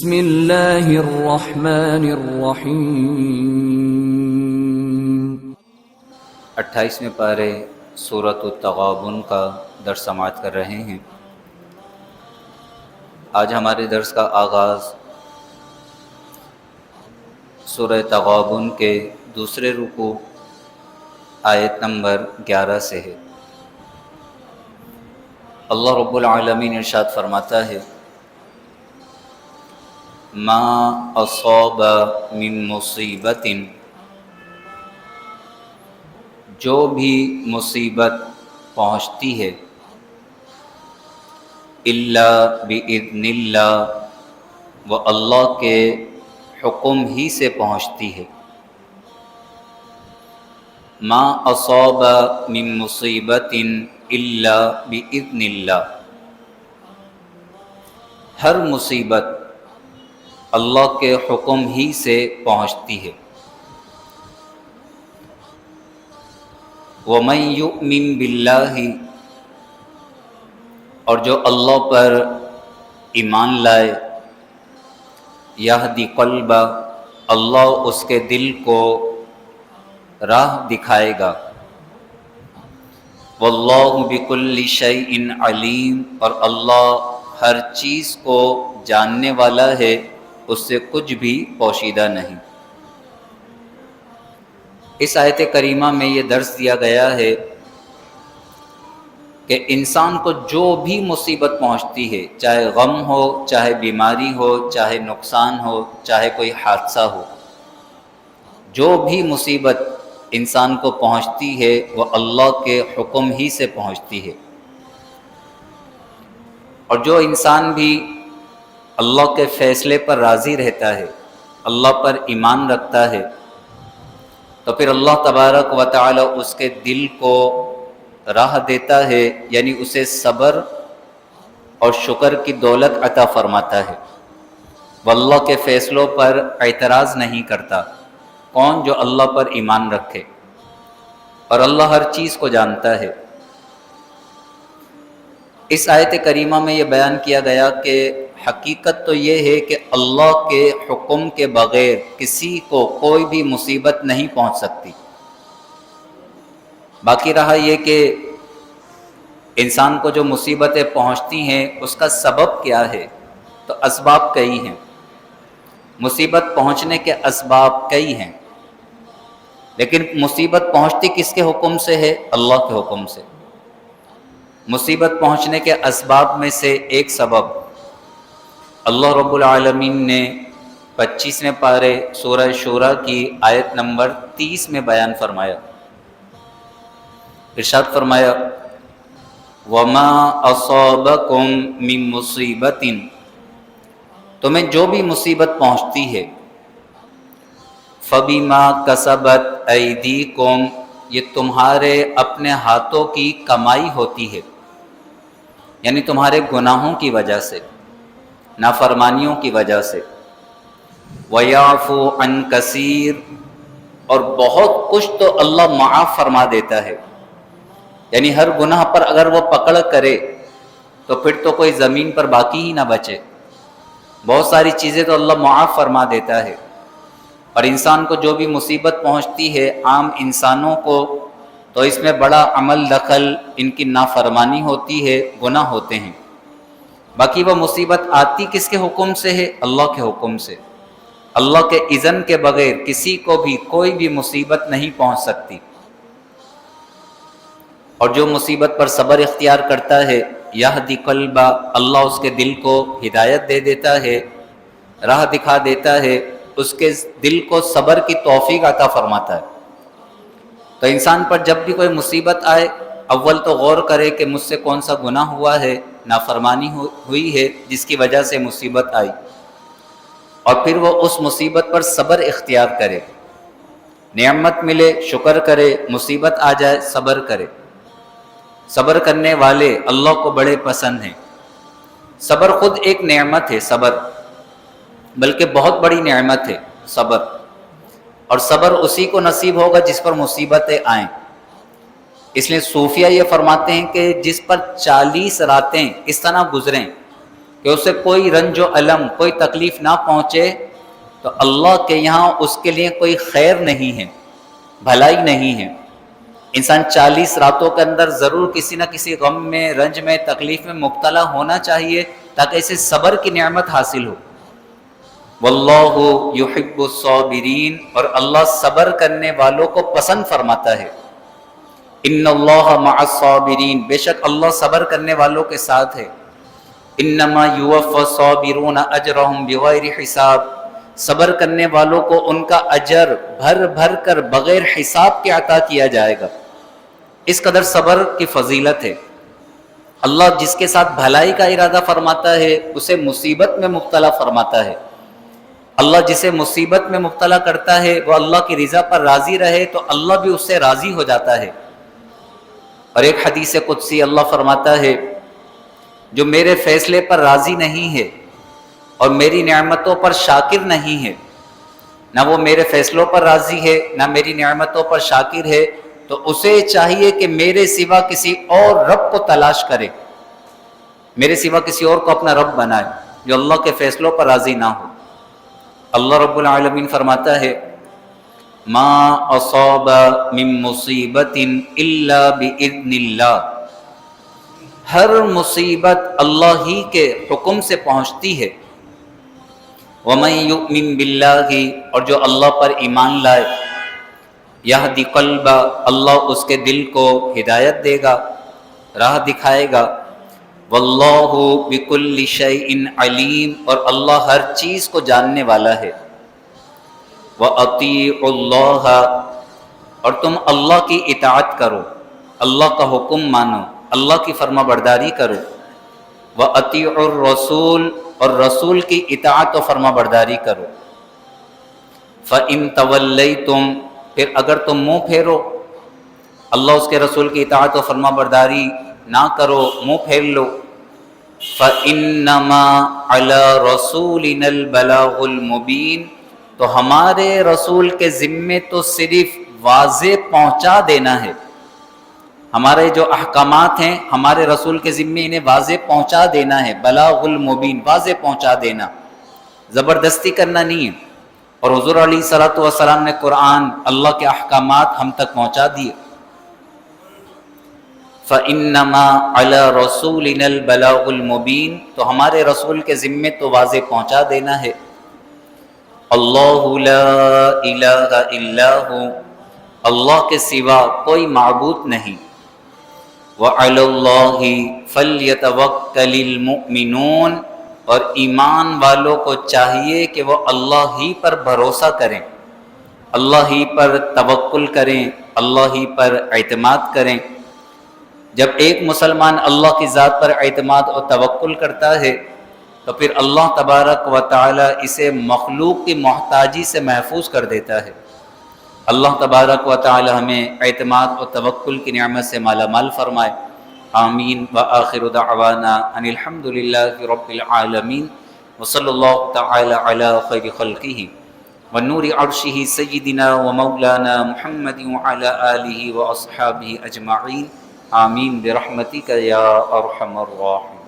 بسم اللہ الرحمن الرحیم 28ویں پارے سورۃ التغابن کا درس سماعت کر رہے ہیں۔ آج ہمارے درس کا آغاز سورہ تغابن کے دوسرے رکوع آیت نمبر 11 سے ہے۔ اللہ رب العالمین ارشاد فرماتا ہے: ما اصاب من مصیبت، جو بھی مصیبت پہنچتی ہے، الا باذن اللہ، وہ اللہ کے حکم ہی سے پہنچتی ہے۔ ما اصاب من مصیبت الا باذن اللہ، ہر مصیبت اللہ کے حکم ہی سے پہنچتی ہے۔ وَمَن يُؤْمِن بِاللَّهِ، اور جو اللہ پر ایمان لائے، یہدی قلبہ، اللہ اس کے دل کو راہ دکھائے گا۔ وَاللَّهُ بِكُلِّ شَيْءٍ عَلِيمٌ، اور اللہ ہر چیز کو جاننے والا ہے، اس سے کچھ بھی پوشیدہ نہیں۔ اس آیت کریمہ میں یہ درس دیا گیا ہے کہ انسان کو جو بھی مصیبت پہنچتی ہے، چاہے غم ہو، چاہے بیماری ہو، چاہے نقصان ہو، چاہے کوئی حادثہ ہو، جو بھی مصیبت انسان کو پہنچتی ہے وہ اللہ کے حکم ہی سے پہنچتی ہے۔ اور جو انسان بھی اللہ کے فیصلے پر راضی رہتا ہے، اللہ پر ایمان رکھتا ہے، تو پھر اللہ تبارک و تعالی اس کے دل کو راہ دیتا ہے، یعنی اسے صبر اور شکر کی دولت عطا فرماتا ہے۔ وہ اللہ کے فیصلوں پر اعتراض نہیں کرتا۔ کون؟ جو اللہ پر ایمان رکھے، اور اللہ ہر چیز کو جانتا ہے۔ اس آیت کریمہ میں یہ بیان کیا گیا کہ حقیقت تو یہ ہے کہ اللہ کے حکم کے بغیر کسی کو کوئی بھی مصیبت نہیں پہنچ سکتی۔ باقی رہا یہ کہ انسان کو جو مصیبتیں پہنچتی ہیں اس کا سبب کیا ہے، تو اسباب کئی ہیں۔ مصیبت پہنچنے کے اسباب کئی ہیں، لیکن مصیبت پہنچتی کس کے حکم سے ہے؟ اللہ کے حکم سے۔ مصیبت پہنچنے کے اسباب میں سے ایک سبب اللہ رب العالمین نے 25ویں پارے سورہ شورى کی آیت نمبر 30 میں بیان فرمایا۔ ارشاد فرمایا: وَمَا أَصَابَكُم مِّن مُّصِيبَةٍ، تمہیں جو بھی مصیبت پہنچتی ہے، فَبِمَا كَسَبَتْ أَيْدِيكُمْ، یہ تمہارے اپنے ہاتھوں کی کمائی ہوتی ہے، یعنی تمہارے گناہوں کی وجہ سے، نافرمانیوں کی وجہ سے۔ وَيَعْفُو عَن كَثِيرٍ، اور بہت کچھ تو اللہ معاف فرما دیتا ہے، یعنی ہر گناہ پر اگر وہ پکڑ کرے تو پھر تو کوئی زمین پر باقی ہی نہ بچے۔ بہت ساری چیزیں تو اللہ معاف فرما دیتا ہے۔ اور انسان کو جو بھی مصیبت پہنچتی ہے، عام انسانوں کو، تو اس میں بڑا عمل دخل ان کی نافرمانی ہوتی ہے، گناہ ہوتے ہیں۔ باقی وہ مصیبت آتی کس کے حکم سے ہے؟ اللہ کے حکم سے۔ اللہ کے اذن کے بغیر کسی کو بھی کوئی بھی مصیبت نہیں پہنچ سکتی۔ اور جو مصیبت پر صبر اختیار کرتا ہے، یہدی قلبہ، اللہ اس کے دل کو ہدایت دے دیتا ہے، راہ دکھا دیتا ہے، اس کے دل کو صبر کی توفیق عطا فرماتا ہے۔ تو انسان پر جب بھی کوئی مصیبت آئے، اول تو غور کرے کہ مجھ سے کون سا گناہ ہوا ہے، نافرمانی ہوئی ہے جس کی وجہ سے مصیبت آئی، اور پھر وہ اس مصیبت پر صبر اختیار کرے۔ نعمت ملے شکر کرے، مصیبت آ جائے صبر کرے۔ صبر کرنے والے اللہ کو بڑے پسند ہیں۔ صبر خود ایک نعمت ہے، صبر بلکہ بہت بڑی نعمت ہے صبر، اور صبر اسی کو نصیب ہوگا جس پر مصیبتیں آئیں۔ اس لیے صوفیہ یہ فرماتے ہیں کہ جس پر 40 راتیں اس طرح گزریں کہ کہ اسے کوئی رنج و الم، کوئی تکلیف نہ پہنچے، تو اللہ کے یہاں اس کے لیے کوئی خیر نہیں ہے، بھلائی نہیں ہے۔ انسان 40 راتوں کے اندر ضرور کسی نہ کسی غم میں، رنج میں، تکلیف میں مبتلا ہونا چاہیے تاکہ اسے صبر کی نعمت حاصل ہو۔ واللہ یحب الصابرین، اور اللہ صبر کرنے والوں کو پسند فرماتا ہے۔ ان اللہ مع الصابرین، بے شک اللہ صبر کرنے والوں کے ساتھ ہے۔ انما یوفی الصابرون اجرهم بغیر حساب، صبر کرنے والوں کو ان کا اجر بھر بھر کر بغیر حساب کے عطا کیا جائے گا۔ اس قدر صبر کی فضیلت ہے۔ اللہ جس کے ساتھ بھلائی کا ارادہ فرماتا ہے اسے مصیبت میں مبتلا فرماتا ہے۔ اللہ جسے مصیبت میں مبتلا کرتا ہے وہ اللہ کی رضا پر راضی رہے تو اللہ بھی اس سے راضی ہو جاتا ہے۔ اور ایک حدیث قدسی اللہ فرماتا ہے جو میرے فیصلے پر راضی نہیں ہے اور میری نعمتوں پر شاکر نہیں ہے، نہ وہ میرے فیصلوں پر راضی ہے نہ میری نعمتوں پر شاکر ہے، تو اسے چاہیے کہ میرے سوا کسی اور رب کو تلاش کرے، میرے سوا کسی اور کو اپنا رب بنائے جو اللہ کے فیصلوں پر راضی نہ ہو۔ اللہ رب العالمین فرماتا ہے ما اصاب من مصیبت الا باذن اللہ، ہر مصیبت اللہ ہی کے حکم سے پہنچتی ہے۔ وَمَن يُؤْمِن بِاللَّهِ، اور جو اللہ پر ایمان لائے، یہدی قلبہ، اللہ اس کے دل کو ہدایت دے گا، راہ دکھائے گا۔ واللہ بکل شیء علیم، اور اللہ ہر چیز کو جاننے والا ہے۔ وَأَطِیعُوا اللَّهَ، اور تم اللہ کی اطاعت کرو، اللہ کا حکم مانو، اللہ کی فرما برداری کرو۔ وَأَطِیعُوا الرَّسُولَ، اور رسول کی اطاعت و فرما برداری کرو۔ فَإِن تَوَلَّیْتُمْ، پھر اگر تم منہ پھیرو، اللہ اس کے رسول کی اطاعت و فرما برداری نہ کرو، منہ پھیر لو، فَإِنَّمَا عَلَى رَسُولِنَا الْبَلَاغُ الْمُبِينُ، تو ہمارے رسول کے ذمے تو صرف واضح پہنچا دینا ہے۔ ہمارے جو احکامات ہیں ہمارے رسول کے ذمے انہیں واضح پہنچا دینا ہے، بلاغ المبین، واضح پہنچا دینا، زبردستی کرنا نہیں ہے۔ اور حضور علیہ الصلوۃ والسلام نے قرآن، اللہ کے احکامات ہم تک پہنچا دیے۔ فَإِنَّمَا عَلَى رَسُولِنَا الْبَلَاغُ الْمُبِينُ، تو ہمارے رسول کے ذمے تو واضح پہنچا دینا ہے۔ اللہ لا الہ الا ہو، اللہ کے سوا کوئی معبود نہیں۔ وَعَلَى اللَّهِ فَلْيَتَوَكَّلِ الْمُؤْمِنُونَ، اور ایمان والوں کو چاہیے کہ وہ اللہ ہی پر بھروسہ کریں، اللہ ہی پر توکل کریں، اللہ ہی پر اعتماد کریں۔ جب ایک مسلمان اللہ کی ذات پر اعتماد اور توکل کرتا ہے تو پھر اللہ تبارک و تعالی اسے مخلوق کی محتاجی سے محفوظ کر دیتا ہے۔ اللہ تبارک و تعالی ہمیں اعتماد و توکل کی نعمت سے مالا مال فرمائے، آمین۔ وآخر دعوانا ان الحمد للہ رب العالمین، وصلی اللہ تعالی علی خیر خلقہ ونور عرشہ سیدنا و مولانا محمد وعلی آلہ واصحابہ اجمعین، آمین برحمتک یا ارحم الراحمین۔